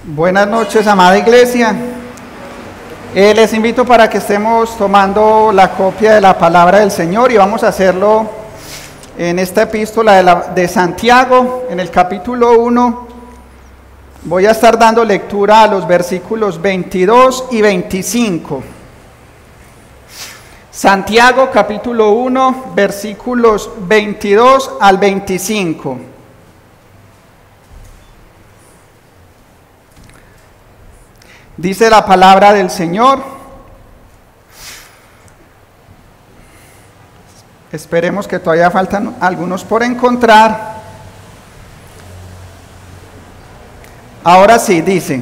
Buenas noches, amada iglesia. Les invito para que estemos tomando la copia de la palabra del Señor y vamos a hacerlo en esta epístola de Santiago, en el capítulo 1. Voy a estar dando lectura a los versículos 22 y 25. Santiago capítulo 1, versículos 22 al 25. Dice la palabra del Señor. Esperemos que todavía faltan algunos por encontrar. Ahora sí, dice: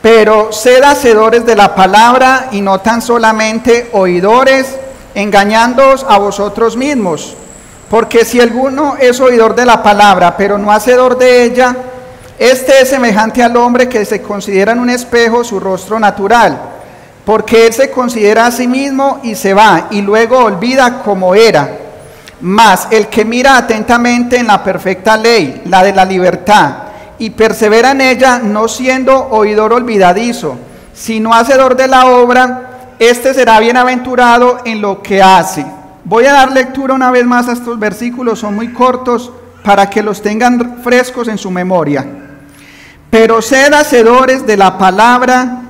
pero sed hacedores de la palabra y no tan solamente oidores, engañándoos a vosotros mismos. Porque si alguno es oidor de la palabra, pero no hacedor de ella, este es semejante al hombre que se considera en un espejo su rostro natural, porque él se considera a sí mismo y se va, y luego olvida cómo era. Mas el que mira atentamente en la perfecta ley, la de la libertad, y persevera en ella, no siendo oidor olvidadizo, sino hacedor de la obra, este será bienaventurado en lo que hace. Voy a dar lectura una vez más a estos versículos, son muy cortos, para que los tengan frescos en su memoria. Pero sed hacedores de la palabra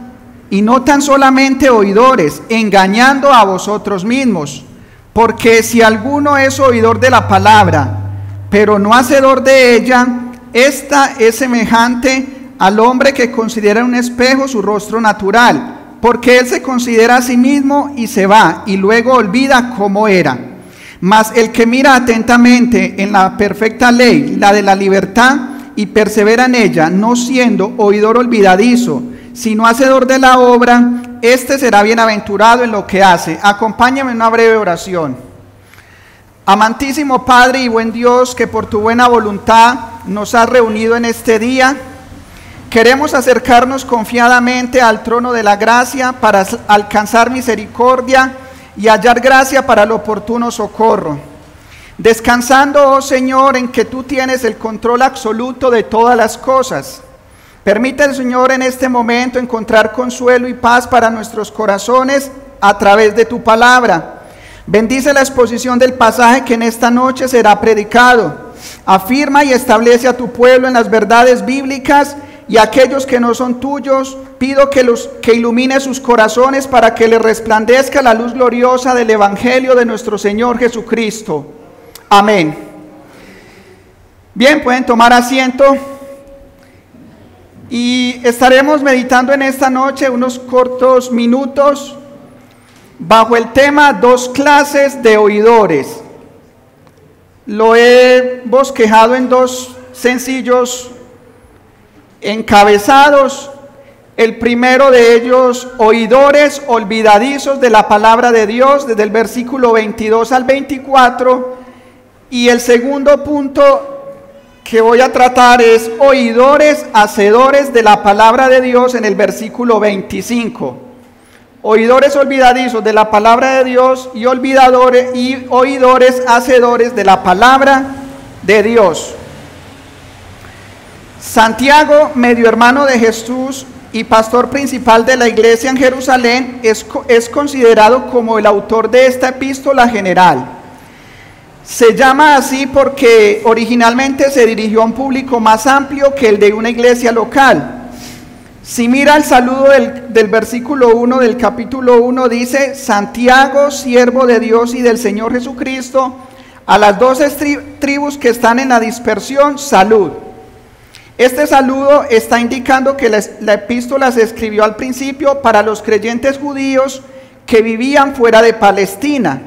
y no tan solamente oidores, engañando a vosotros mismos. Porque si alguno es oidor de la palabra, pero no hacedor de ella, esta es semejante al hombre que considera en un espejo su rostro natural, porque él se considera a sí mismo y se va, y luego olvida cómo era. Mas el que mira atentamente en la perfecta ley, la de la libertad, y persevera en ella, no siendo oidor olvidadizo, sino hacedor de la obra, este será bienaventurado en lo que hace. Acompáñame en una breve oración. Amantísimo Padre y buen Dios, que por tu buena voluntad nos has reunido en este día, queremos acercarnos confiadamente al trono de la gracia para alcanzar misericordia y hallar gracia para el oportuno socorro. Descansando, oh Señor, en que tú tienes el control absoluto de todas las cosas. Permite, Señor, en este momento encontrar consuelo y paz para nuestros corazones a través de tu palabra. Bendice la exposición del pasaje que en esta noche será predicado. Afirma y establece a tu pueblo en las verdades bíblicas, y a aquellos que no son tuyos, pido que ilumine sus corazones para que les resplandezca la luz gloriosa del Evangelio de nuestro Señor Jesucristo. Amén. Bien, pueden tomar asiento y estaremos meditando en esta noche unos cortos minutos bajo el tema dos clases de oidores. Lo he bosquejado en dos sencillos encabezados. El primero de ellos, oidores olvidadizos de la palabra de Dios, desde el versículo 22 al 24. Y el segundo punto que voy a tratar es oidores, hacedores de la palabra de Dios, en el versículo 25. Oidores olvidadizos de la palabra de Dios y oidores, hacedores de la palabra de Dios. Santiago, medio hermano de Jesús y pastor principal de la iglesia en Jerusalén, es considerado como el autor de esta epístola general. Se llama así porque originalmente se dirigió a un público más amplio que el de una iglesia local. Si mira el saludo del versículo 1 del capítulo 1, dice: Santiago, siervo de Dios y del Señor Jesucristo, a las 12 tribus que están en la dispersión, salud. Este saludo está indicando que la epístola se escribió al principio para los creyentes judíos que vivían fuera de Palestina.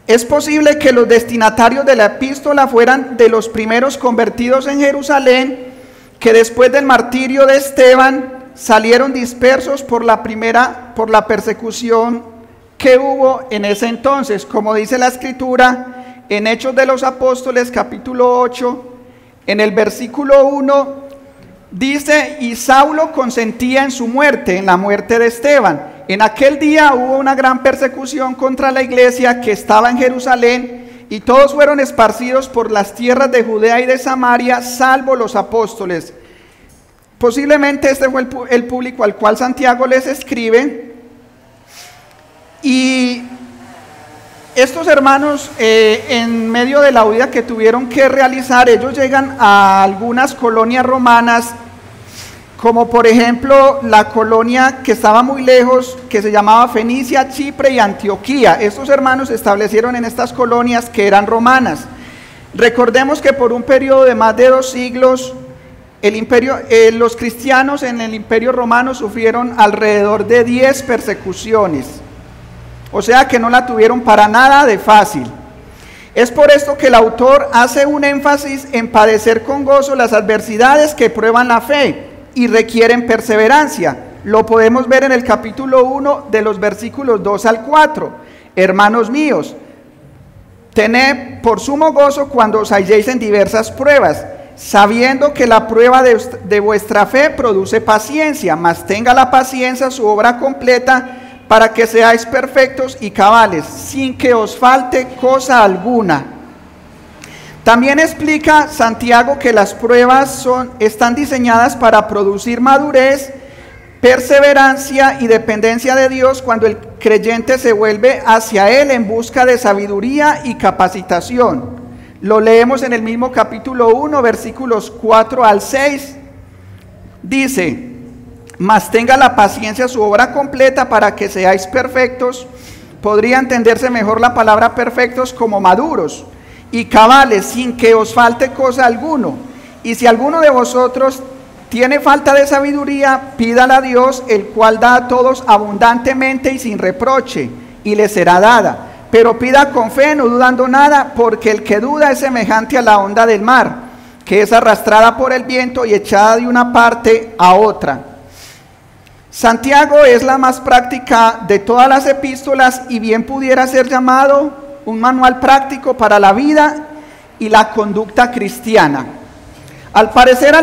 Es posible que los destinatarios de la epístola fueran de los primeros convertidos en Jerusalén, que después del martirio de Esteban salieron dispersos por la persecución que hubo en ese entonces. Como dice la Escritura en Hechos de los Apóstoles capítulo 8, en el versículo 1, dice: y Saulo consentía en su muerte, en la muerte de Esteban. En aquel día hubo una gran persecución contra la iglesia que estaba en Jerusalén, y todos fueron esparcidos por las tierras de Judea y de Samaria, salvo los apóstoles. Posiblemente este fue el público al cual Santiago les escribe. Y estos hermanos, en medio de la huida que tuvieron que realizar, ellos llegan a algunas colonias romanas, como por ejemplo la colonia que estaba muy lejos, que se llamaba Fenicia, Chipre y Antioquía. Estos hermanos se establecieron en estas colonias que eran romanas. Recordemos que por un periodo de más de 2 siglos, los cristianos en el Imperio Romano sufrieron alrededor de 10 persecuciones. O sea que no la tuvieron para nada de fácil. Es por esto que el autor hace un énfasis en padecer con gozo las adversidades que prueban la fe y requieren perseverancia. Lo podemos ver en el capítulo 1 de los versículos 2 al 4. Hermanos míos, tened por sumo gozo cuando os halléis en diversas pruebas, sabiendo que la prueba de vuestra fe produce paciencia, mas tenga la paciencia su obra completa, para que seáis perfectos y cabales, sin que os falte cosa alguna. También explica Santiago que las pruebas están diseñadas para producir madurez, perseverancia y dependencia de Dios cuando el creyente se vuelve hacia Él en busca de sabiduría y capacitación. Lo leemos en el mismo capítulo 1, versículos 4 al 6. Dice: mas tenga la paciencia su obra completa para que seáis perfectos. Podría entenderse mejor la palabra perfectos como maduros y cabales, sin que os falte cosa alguno. Y si alguno de vosotros tiene falta de sabiduría, pídala a Dios, el cual da a todos abundantemente y sin reproche, y le será dada. Pero pida con fe, no dudando nada, porque el que duda es semejante a la onda del mar, que es arrastrada por el viento y echada de una parte a otra. Santiago es la más práctica de todas las epístolas y bien pudiera ser llamado un manual práctico para la vida y la conducta cristiana. Al parecer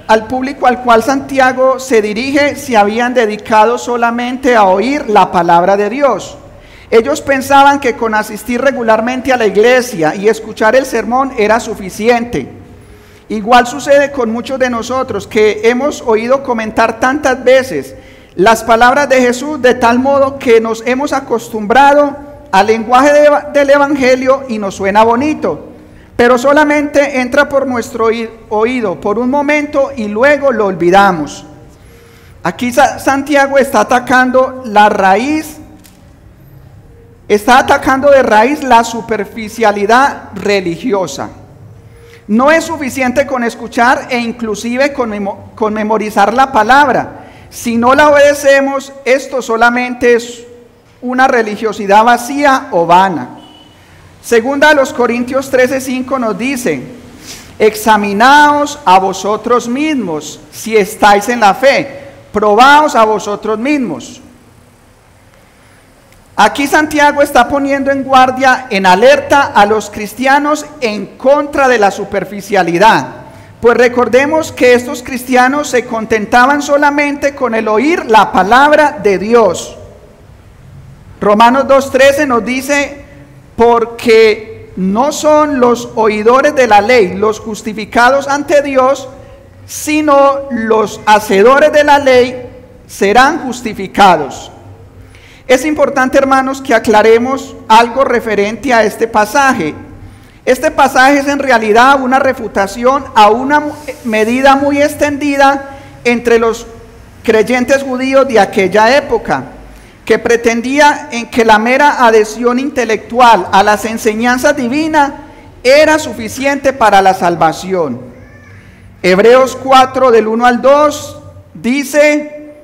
al público al cual Santiago se dirige se habían dedicado solamente a oír la palabra de Dios. Ellos pensaban que con asistir regularmente a la iglesia y escuchar el sermón era suficiente. Igual sucede con muchos de nosotros que hemos oído comentar tantas veces las palabras de Jesús, de tal modo que nos hemos acostumbrado al lenguaje del Evangelio y nos suena bonito, pero solamente entra por nuestro oído por un momento y luego lo olvidamos. Aquí Santiago está atacando la raíz, está atacando de raíz la superficialidad religiosa. No es suficiente con escuchar e inclusive con memorizar la palabra. Si no la obedecemos, esto solamente es una religiosidad vacía o vana. Segunda a los Corintios 13:5 nos dice: examinaos a vosotros mismos si estáis en la fe, probaos a vosotros mismos. Aquí Santiago está poniendo en guardia, en alerta a los cristianos en contra de la superficialidad. Pues recordemos que estos cristianos se contentaban solamente con el oír la palabra de Dios. Romanos 2:13 nos dice: porque no son los oidores de la ley los justificados ante Dios, sino los hacedores de la ley serán justificados. Es importante, hermanos, que aclaremos algo referente a este pasaje. Este pasaje es en realidad una refutación a una medida muy extendida entre los creyentes judíos de aquella época, que pretendía en que la mera adhesión intelectual a las enseñanzas divinas era suficiente para la salvación. Hebreos 4 del 1 al 2 dice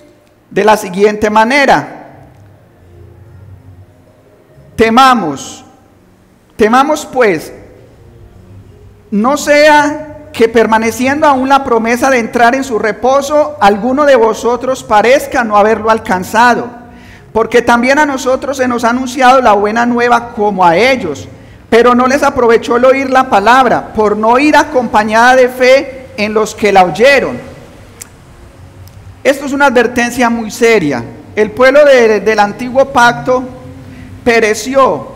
de la siguiente manera: temamos pues, no sea que permaneciendo aún la promesa de entrar en su reposo, alguno de vosotros parezca no haberlo alcanzado, porque también a nosotros se nos ha anunciado la buena nueva como a ellos, pero no les aprovechó el oír la palabra, por no ir acompañada de fe en los que la oyeron. Esto es una advertencia muy seria. El pueblo del antiguo pacto pereció.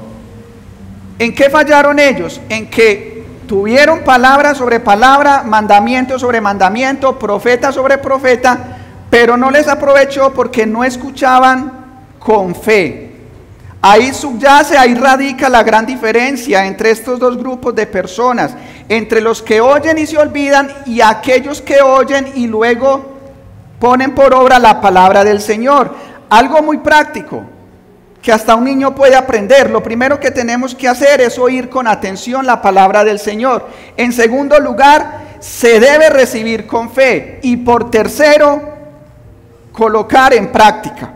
¿En qué fallaron ellos? En que tuvieron palabra sobre palabra, mandamiento sobre mandamiento, profeta sobre profeta, pero no les aprovechó porque no escuchaban con fe. Ahí subyace, ahí radica la gran diferencia entre estos dos grupos de personas, entre los que oyen y se olvidan y aquellos que oyen y luego ponen por obra la palabra del Señor. Algo muy práctico que hasta un niño puede aprender. Lo primero que tenemos que hacer es oír con atención la palabra del Señor. En segundo lugar, se debe recibir con fe. Y por tercero, colocar en práctica.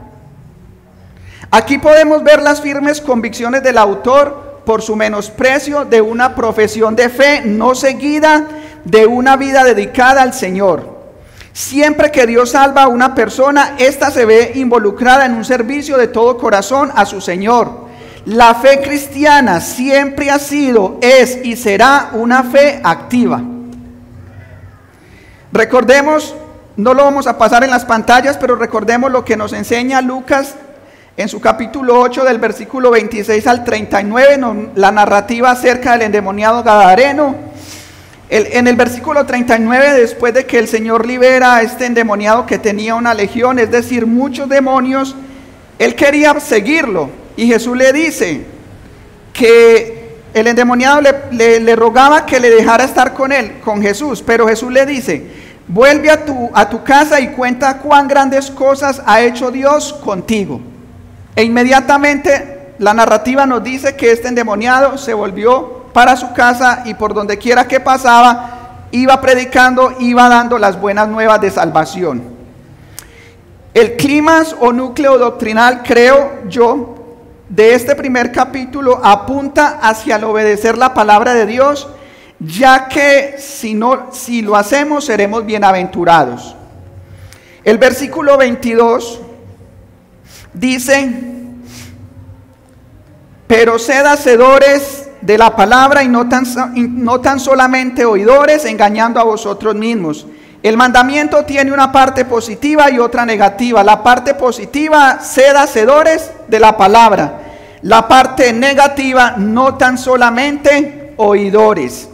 Aquí podemos ver las firmes convicciones del autor por su menosprecio de una profesión de fe no seguida de una vida dedicada al Señor. Siempre que Dios salva a una persona, ésta se ve involucrada en un servicio de todo corazón a su Señor. La fe cristiana siempre ha sido, es y será una fe activa. Recordemos, no lo vamos a pasar en las pantallas, pero recordemos lo que nos enseña Lucas en su capítulo 8 del versículo 26 al 39, la narrativa acerca del endemoniado gadareno. En el versículo 39, después de que el Señor libera a este endemoniado que tenía una legión, es decir, muchos demonios, él quería seguirlo. Y Jesús le dice que el endemoniado le rogaba que le dejara estar con él, con Jesús. Pero Jesús le dice, vuelve a tu casa y cuenta cuán grandes cosas ha hecho Dios contigo. E inmediatamente la narrativa nos dice que este endemoniado se volvió para su casa y por donde quiera que pasaba, iba predicando, iba dando las buenas nuevas de salvación. El clímax o núcleo doctrinal, creo yo, de este primer capítulo apunta hacia el obedecer la palabra de Dios, ya que si lo hacemos seremos bienaventurados. El versículo 22 dice, pero sed hacedores de la palabra y no tan solamente oidores, engañando a vosotros mismos. El mandamiento tiene una parte positiva y otra negativa. La parte positiva, sed hacedores de la palabra. La parte negativa, no tan solamente oidores.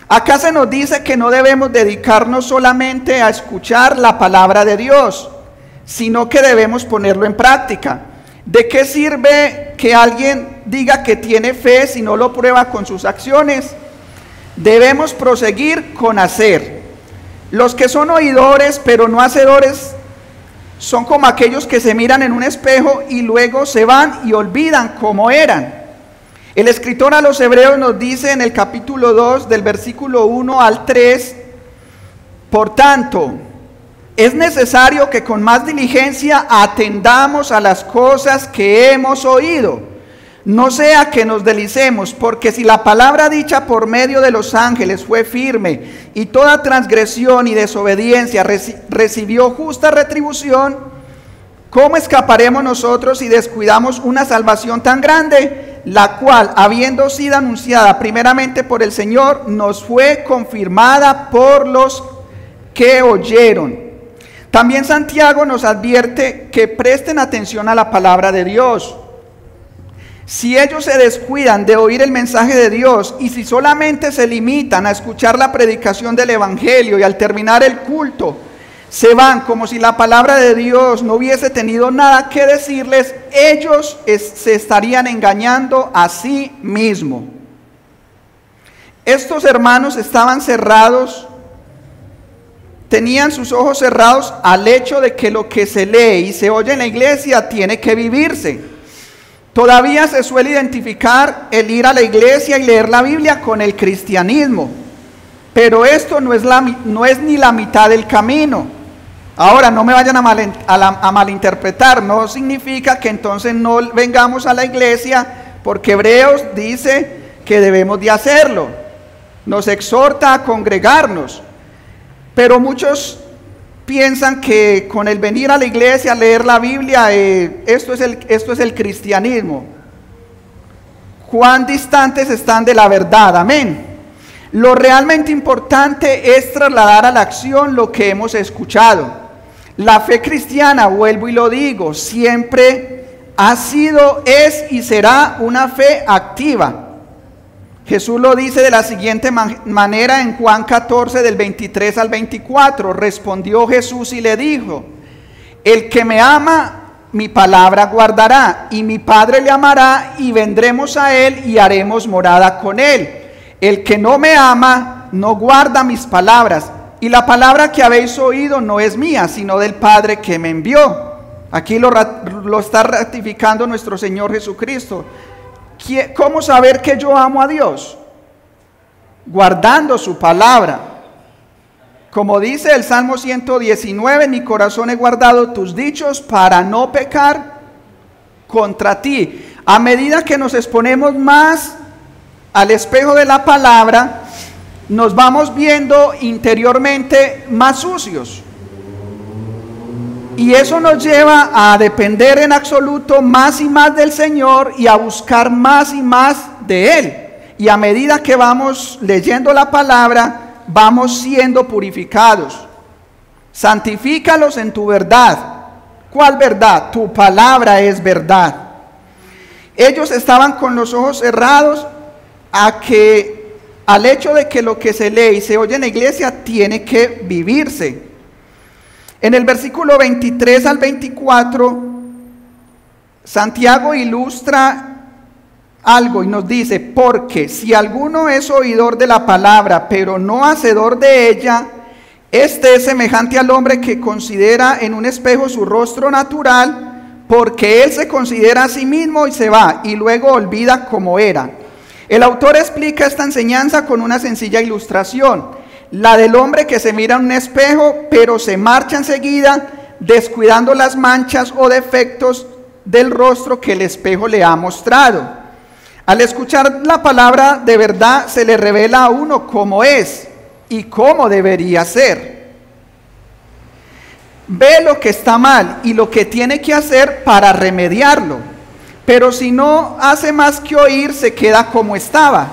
Acá se nos dice que no debemos dedicarnos solamente a escuchar la palabra de Dios, sino que debemos ponerlo en práctica. ¿De qué sirve que alguien diga que tiene fe si no lo prueba con sus acciones? Debemos proseguir con hacer. Los que son oidores pero no hacedores son como aquellos que se miran en un espejo y luego se van y olvidan cómo eran. El escritor a los Hebreos nos dice en el capítulo 2 del versículo 1 al 3, por tanto, es necesario que con más diligencia atendamos a las cosas que hemos oído, no sea que nos deslicemos, porque si la palabra dicha por medio de los ángeles fue firme y toda transgresión y desobediencia recibió justa retribución, ¿cómo escaparemos nosotros si descuidamos una salvación tan grande, la cual, habiendo sido anunciada primeramente por el Señor, nos fue confirmada por los que oyeron? También Santiago nos advierte que presten atención a la palabra de Dios. Si ellos se descuidan de oír el mensaje de Dios y si solamente se limitan a escuchar la predicación del Evangelio y al terminar el culto se van como si la palabra de Dios no hubiese tenido nada que decirles, ellos se estarían engañando a sí mismos. Estos hermanos estaban cerrados, tenían sus ojos cerrados al hecho de que lo que se lee y se oye en la iglesia tiene que vivirse. Todavía se suele identificar el ir a la iglesia y leer la Biblia con el cristianismo, pero esto no es ni la mitad del camino. Ahora, no me vayan a malinterpretar, no significa que entonces no vengamos a la iglesia, porque Hebreos dice que debemos de hacerlo, nos exhorta a congregarnos, pero muchos piensan que con el venir a la iglesia, a leer la Biblia, esto es el cristianismo. ¿Cuán distantes están de la verdad? Amén. Lo realmente importante es trasladar a la acción lo que hemos escuchado. La fe cristiana, vuelvo y lo digo, siempre ha sido, es y será una fe activa. Jesús lo dice de la siguiente manera en Juan 14 del 23 al 24. Respondió Jesús y le dijo: el que me ama, mi palabra guardará, y mi Padre le amará, y vendremos a él y haremos morada con él. El que no me ama, no guarda mis palabras, y la palabra que habéis oído no es mía, sino del Padre que me envió. Aquí lo está ratificando nuestro Señor Jesucristo. ¿Cómo saber que yo amo a Dios? Guardando su palabra. Como dice el Salmo 119, en mi corazón he guardado tus dichos para no pecar contra ti. A medida que nos exponemos más al espejo de la palabra, nos vamos viendo interiormente más sucios. Y eso nos lleva a depender en absoluto más y más del Señor y a buscar más y más de Él. Y a medida que vamos leyendo la palabra, vamos siendo purificados. Santifícalos en tu verdad. ¿Cuál verdad? Tu palabra es verdad. Ellos estaban con los ojos cerrados al hecho de que lo que se lee y se oye en la iglesia tiene que vivirse. En el versículo 23 al 24, Santiago ilustra algo y nos dice: porque si alguno es oidor de la palabra, pero no hacedor de ella, este es semejante al hombre que considera en un espejo su rostro natural, porque él se considera a sí mismo y se va, y luego olvida cómo era. El autor explica esta enseñanza con una sencilla ilustración: la del hombre que se mira en un espejo, pero se marcha enseguida, descuidando las manchas o defectos del rostro que el espejo le ha mostrado. Al escuchar la palabra de verdad, se le revela a uno cómo es y cómo debería ser. Ve lo que está mal y lo que tiene que hacer para remediarlo. Pero si no hace más que oír, se queda como estaba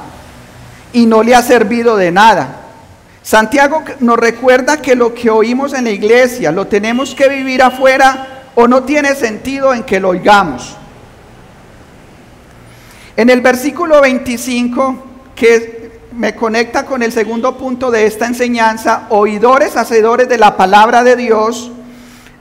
y no le ha servido de nada. Santiago nos recuerda que lo que oímos en la iglesia lo tenemos que vivir afuera, o no tiene sentido en que lo oigamos. En el versículo 25, que me conecta con el segundo punto de esta enseñanza, oidores, hacedores de la palabra de Dios,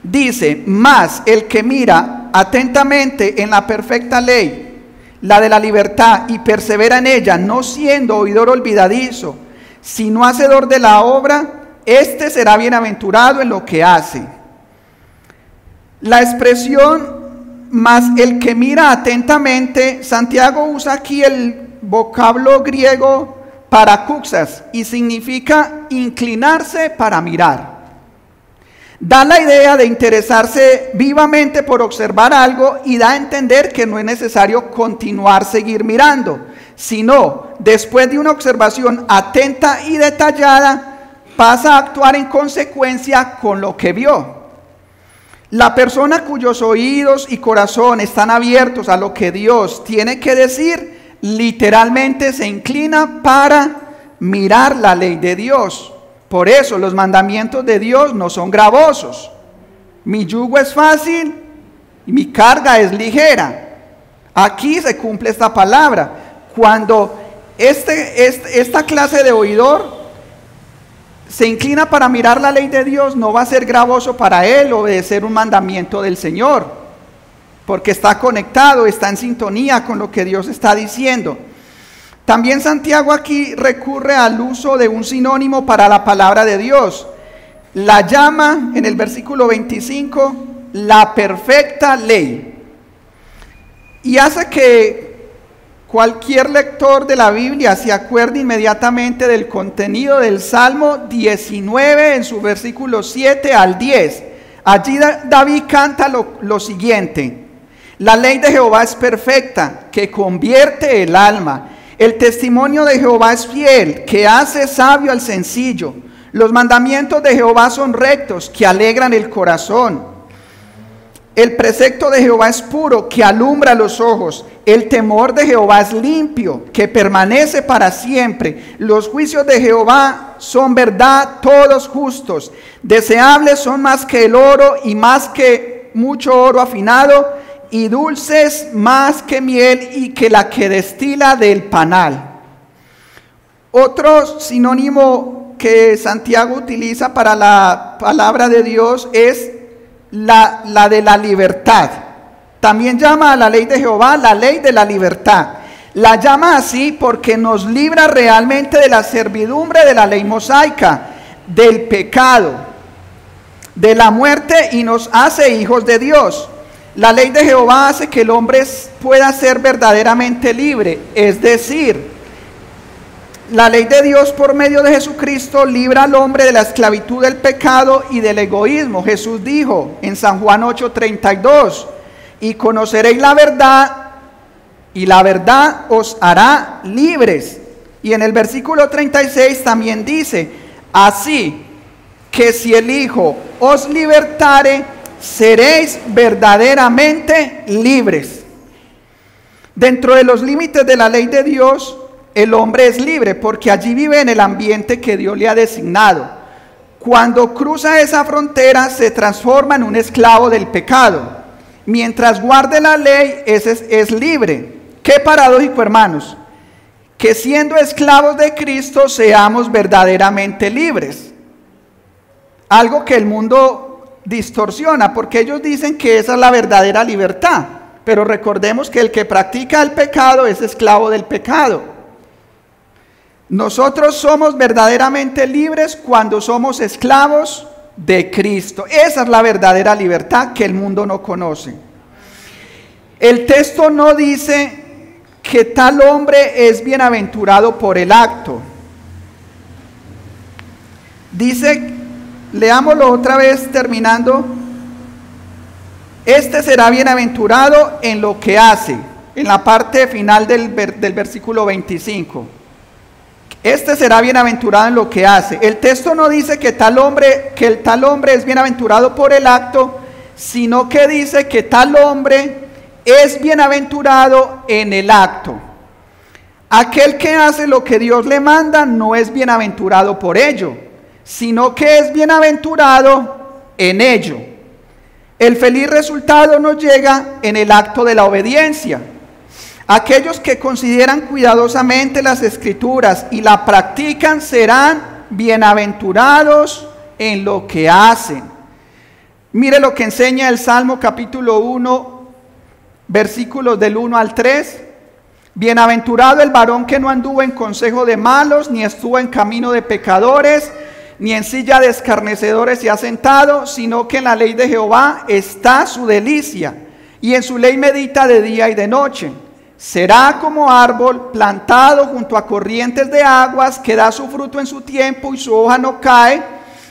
dice: mas el que mira atentamente en la perfecta ley, la de la libertad, y persevera en ella, no siendo oidor olvidadizo, sino hacedor de la obra, este será bienaventurado en lo que hace. La expresión "mas el que mira atentamente", Santiago usa aquí el vocablo griego parakuxas y significa inclinarse para mirar. Da la idea de interesarse vivamente por observar algo y da a entender que no es necesario seguir mirando, sino después de una observación atenta y detallada, pasa a actuar en consecuencia con lo que vio. La persona cuyos oídos y corazón están abiertos a lo que Dios tiene que decir, literalmente se inclina para mirar la ley de Dios. Por eso los mandamientos de Dios no son gravosos. Mi yugo es fácil y mi carga es ligera. Aquí se cumple esta palabra. Cuando esta clase de oidor se inclina para mirar la ley de Dios, no va a ser gravoso para él obedecer un mandamiento del Señor, porque está conectado, está en sintonía con lo que Dios está diciendo. También Santiago aquí recurre al uso de un sinónimo para la palabra de Dios. La llama en el versículo 25 la perfecta ley, y hace que cualquier lector de la Biblia se acuerde inmediatamente del contenido del Salmo 19 en su versículo 7 al 10. Allí David canta lo siguiente: la ley de Jehová es perfecta, que convierte el alma. El testimonio de Jehová es fiel, que hace sabio al sencillo. Los mandamientos de Jehová son rectos, que alegran el corazón. El precepto de Jehová es puro, que alumbra los ojos. El temor de Jehová es limpio, que permanece para siempre. Los juicios de Jehová son verdad, todos justos. Deseables son más que el oro y más que mucho oro afinado, y dulces más que miel y que la que destila del panal. Otro sinónimo que Santiago utiliza para la palabra de Dios es la de la libertad. También llama a la ley de Jehová la ley de la libertad. La llama así porque nos libra realmente de la servidumbre de la ley mosaica, del pecado, de la muerte, y nos hace hijos de Dios. La ley de Jehová hace que el hombre pueda ser verdaderamente libre, es decir, la ley de Dios por medio de Jesucristo libra al hombre de la esclavitud del pecado y del egoísmo. Jesús dijo en San Juan 8:32, y conoceréis la verdad, y la verdad os hará libres. Y en el versículo 36 también dice, así que si el Hijo os libertare, seréis verdaderamente libres. Dentro de los límites de la ley de Dios, el hombre es libre porque allí vive en el ambiente que Dios le ha designado. Cuando cruza esa frontera, se transforma en un esclavo del pecado. Mientras guarde la ley, es libre. Qué paradójico, hermanos, que siendo esclavos de Cristo seamos verdaderamente libres. Algo que el mundo distorsiona, porque ellos dicen que esa es la verdadera libertad. Pero recordemos que el que practica el pecado es esclavo del pecado. Nosotros somos verdaderamente libres cuando somos esclavos de Cristo. Esa es la verdadera libertad que el mundo no conoce. El texto no dice que tal hombre es bienaventurado por el acto. Dice, leámoslo otra vez terminando, este será bienaventurado en lo que hace, en la parte final del versículo 25. Este será bienaventurado en lo que hace. El texto no dice que el tal hombre es bienaventurado por el acto, sino que dice que tal hombre es bienaventurado en el acto. Aquel que hace lo que Dios le manda no es bienaventurado por ello, sino que es bienaventurado en ello. El feliz resultado nos llega en el acto de la obediencia. Aquellos que consideran cuidadosamente las Escrituras y la practican serán bienaventurados en lo que hacen. Mire lo que enseña el Salmo capítulo 1, versículos del 1 al 3. Bienaventurado el varón que no anduvo en consejo de malos, ni estuvo en camino de pecadores, ni en silla de escarnecedores se ha sentado, sino que en la ley de Jehová está su delicia, y en su ley medita de día y de noche. Será como árbol plantado junto a corrientes de aguas, que da su fruto en su tiempo y su hoja no cae,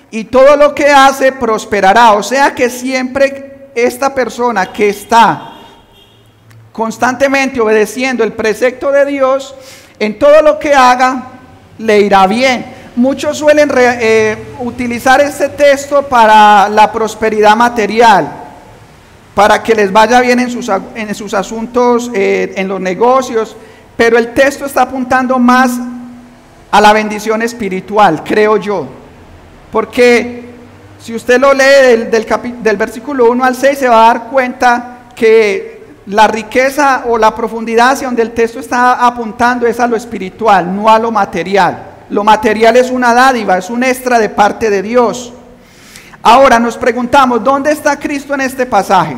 y todo lo que hace prosperará. O sea que siempre esta persona que está constantemente obedeciendo el precepto de Dios, en todo lo que haga le irá bien. Muchos suelen utilizar este texto para la prosperidad material, para que les vaya bien en sus asuntos, en los negocios, pero el texto está apuntando más a la bendición espiritual, creo yo, porque si usted lo lee del versículo 1 al 6, se va a dar cuenta que la riqueza o la profundidad hacia donde el texto está apuntando es a lo espiritual, no a lo material. Lo material es una dádiva, es un extra de parte de Dios. Ahora nos preguntamos, ¿dónde está Cristo en este pasaje?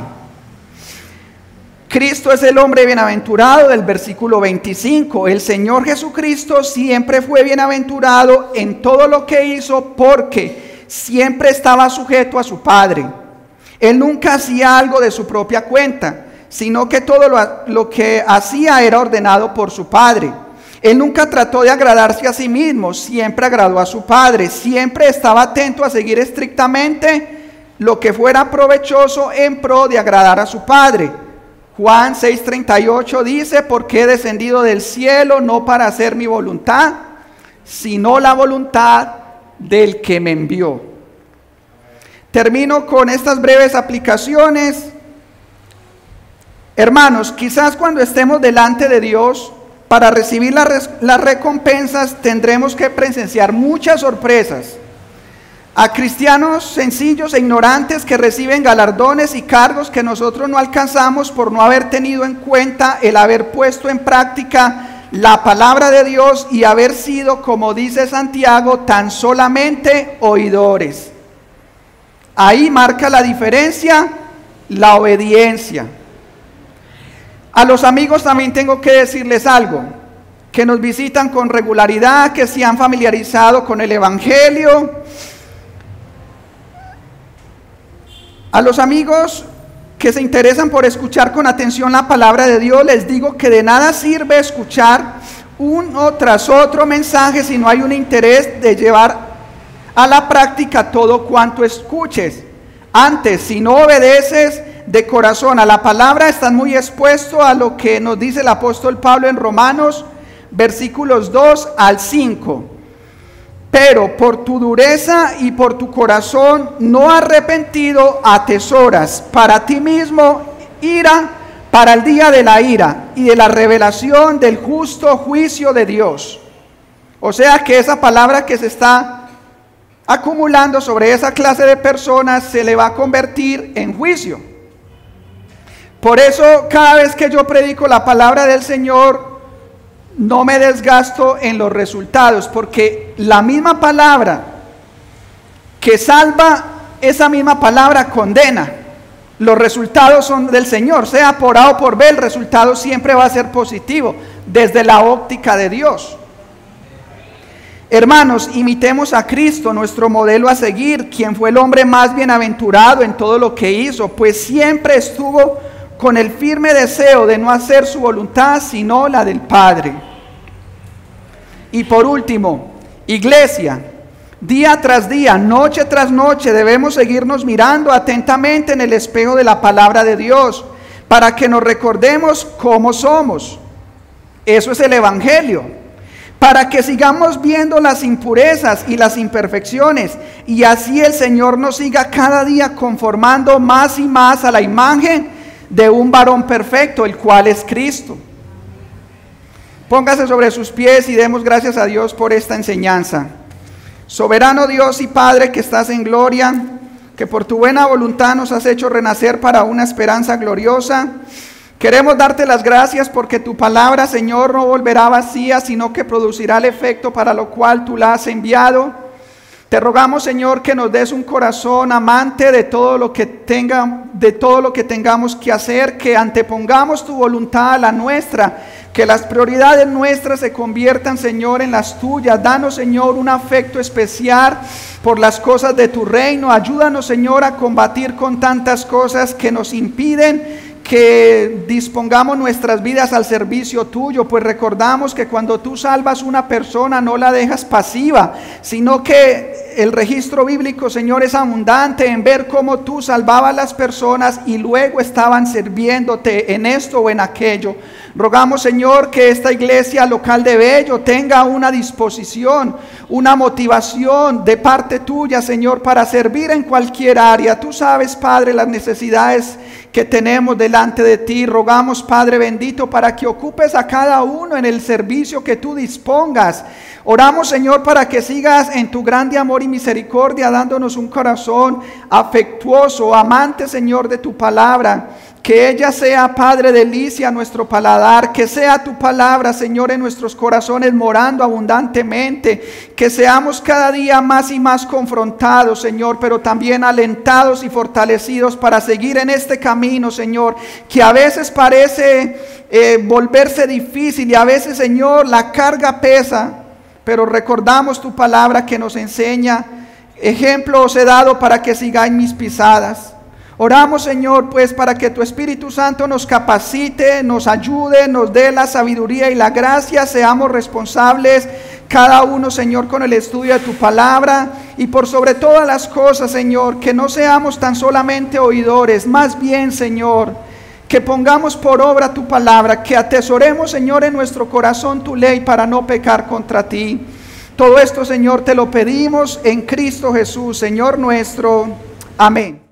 Cristo es el hombre bienaventurado del versículo 25. El Señor Jesucristo siempre fue bienaventurado en todo lo que hizo porque siempre estaba sujeto a su Padre. Él nunca hacía algo de su propia cuenta, sino que todo lo que hacía era ordenado por su Padre. Él nunca trató de agradarse a sí mismo, siempre agradó a su Padre, siempre estaba atento a seguir estrictamente lo que fuera provechoso en pro de agradar a su Padre. Juan 6:38 dice, porque he descendido del cielo no para hacer mi voluntad, sino la voluntad del que me envió. Termino con estas breves aplicaciones. Hermanos, quizás cuando estemos delante de Dios, para recibir las recompensas tendremos que presenciar muchas sorpresas. A cristianos sencillos e ignorantes que reciben galardones y cargos que nosotros no alcanzamos por no haber tenido en cuenta el haber puesto en práctica la palabra de Dios y haber sido, como dice Santiago, tan solamente oidores. Ahí marca la diferencia, la obediencia. A los amigos también tengo que decirles algo, que nos visitan con regularidad, que se han familiarizado con el Evangelio. A los amigos que se interesan por escuchar con atención la palabra de Dios, les digo que de nada sirve escuchar uno tras otro mensaje si no hay un interés de llevar a la práctica todo cuanto escuches. Antes, si no obedeces de corazón a la palabra, estás muy expuesto a lo que nos dice el apóstol Pablo en Romanos, versículos 2 al 5. Pero por tu dureza y por tu corazón no arrepentido atesoras para ti mismo ira para el día de la ira y de la revelación del justo juicio de Dios. O sea que esa palabra que se está acumulando sobre esa clase de personas se le va a convertir en juicio. Por eso cada vez que yo predico la palabra del Señor, no me desgasto en los resultados, porque la misma palabra que salva, esa misma palabra condena. Los resultados son del Señor, sea por A o por B, el resultado siempre va a ser positivo, desde la óptica de Dios. Hermanos, imitemos a Cristo, nuestro modelo a seguir, quien fue el hombre más bienaventurado en todo lo que hizo, pues siempre estuvo con el firme deseo de no hacer su voluntad, sino la del Padre. Y por último, iglesia, día tras día, noche tras noche, debemos seguirnos mirando atentamente en el espejo de la palabra de Dios, para que nos recordemos cómo somos. Eso es el Evangelio. Para que sigamos viendo las impurezas y las imperfecciones, y así el Señor nos siga cada día conformando más y más a la imagen de un varón perfecto, el cual es Cristo. Póngase sobre sus pies y demos gracias a Dios por esta enseñanza. Soberano Dios y Padre que estás en gloria, que por tu buena voluntad nos has hecho renacer para una esperanza gloriosa. Queremos darte las gracias porque tu palabra, Señor, no volverá vacía, sino que producirá el efecto para lo cual tú la has enviado. Te rogamos, Señor, que nos des un corazón amante de todo lo que tengamos que hacer, que antepongamos tu voluntad a la nuestra, que las prioridades nuestras se conviertan, Señor, en las tuyas. Danos, Señor, un afecto especial por las cosas de tu reino. Ayúdanos, Señor, a combatir con tantas cosas que nos impiden que dispongamos nuestras vidas al servicio tuyo, pues recordamos que cuando tú salvas una persona no la dejas pasiva, sino que el registro bíblico, Señor, es abundante en ver cómo tú salvabas a las personas y luego estaban sirviéndote en esto o en aquello. Rogamos, Señor, que esta iglesia local de Bello tenga una disposición, una motivación de parte tuya, Señor, para servir en cualquier área. Tú sabes, Padre, las necesidades que tenemos delante de ti. Rogamos, Padre bendito, para que ocupes a cada uno en el servicio que tú dispongas. Oramos, Señor, para que sigas en tu grande amor y misericordia, dándonos un corazón afectuoso, amante, Señor, de tu palabra. Que ella sea, Padre, delicia a nuestro paladar, que sea tu palabra, Señor, en nuestros corazones morando abundantemente, que seamos cada día más y más confrontados, Señor, pero también alentados y fortalecidos para seguir en este camino, Señor, que a veces parece volverse difícil y a veces, Señor, la carga pesa, pero recordamos tu palabra que nos enseña: ejemplo os he dado para que sigáis mis pisadas. Oramos, Señor, pues para que tu Espíritu Santo nos capacite, nos ayude, nos dé la sabiduría y la gracia. Seamos responsables cada uno, Señor, con el estudio de tu palabra. Y por sobre todas las cosas, Señor, que no seamos tan solamente oidores, más bien, Señor, que pongamos por obra tu palabra, que atesoremos, Señor, en nuestro corazón tu ley para no pecar contra ti. Todo esto, Señor, te lo pedimos en Cristo Jesús, Señor nuestro. Amén.